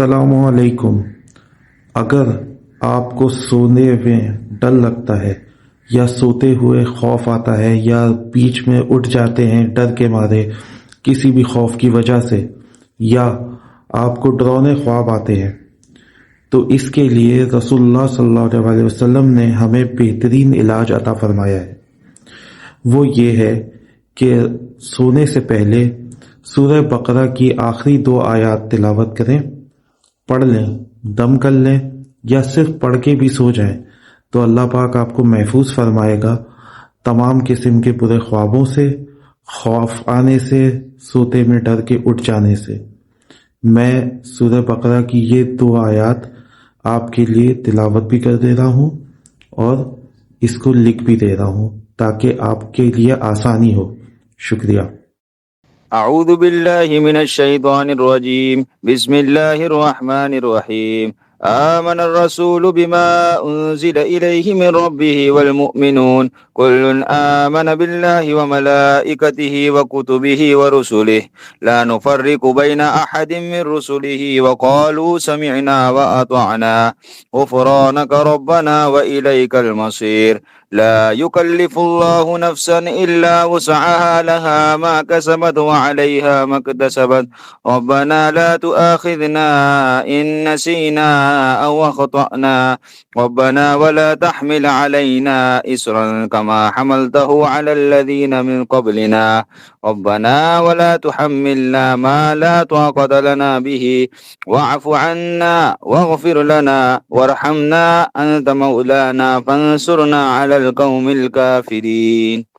अस्सलामु अलैकुम। अगर आपको सोने में डर लगता है या सोते हुए खौफ आता है या बीच में उठ जाते हैं डर के मारे किसी भी खौफ की वजह से, या आपको डरावने ख्वाब आते हैं, तो इसके लिए रसूलुल्लाह सल्लल्लाहु अलैहि वसल्लम ने हमें बेहतरीन इलाज अता फरमाया है। वो ये है कि सोने से पहले सूरह बकरा की आखिरी 2 आयत तिलावत करें, पढ़ लें, दम कर लें या सिर्फ पढ़ के भी सो जाएं, तो अल्लाह पाक आपको महफूज फरमाएगा तमाम किस्म के बुरे ख्वाबों से, खौफ आने से, सोते में डर के उठ जाने से। मैं सूरह बकरा की ये 2 आयत आपके लिए तिलावत भी कर दे रहा हूँ और इसको लिख भी दे रहा हूँ ताकि आपके लिए आसानी हो। शुक्रिया। أعوذ بالله من الشيطان الرجيم بسم الله الرحمن الرحيم آمن الرسول بما أنزل إليه من ربه والمؤمنون كل آمن بالله وملائكته وكتبه ورسله لا نفرق بين أحد من رسله وقالوا سمعنا وأطعنا غفرانك ربنا وإليك المصير لا يكلف الله نفسا إلا وسعها لها ما كسبت وعليها ما اكتسبت ربنا لا تؤاخذنا إن نسينا أو أخطأنا ربنا ولا تحمل علينا إسرا كما حملته على الذين من قبلنا ربنا ولا تحملنا ما لا طاقة لنا به واعف عنا واغفر لنا وارحمنا أنت مولانا فانصرنا على القوم الكافرين.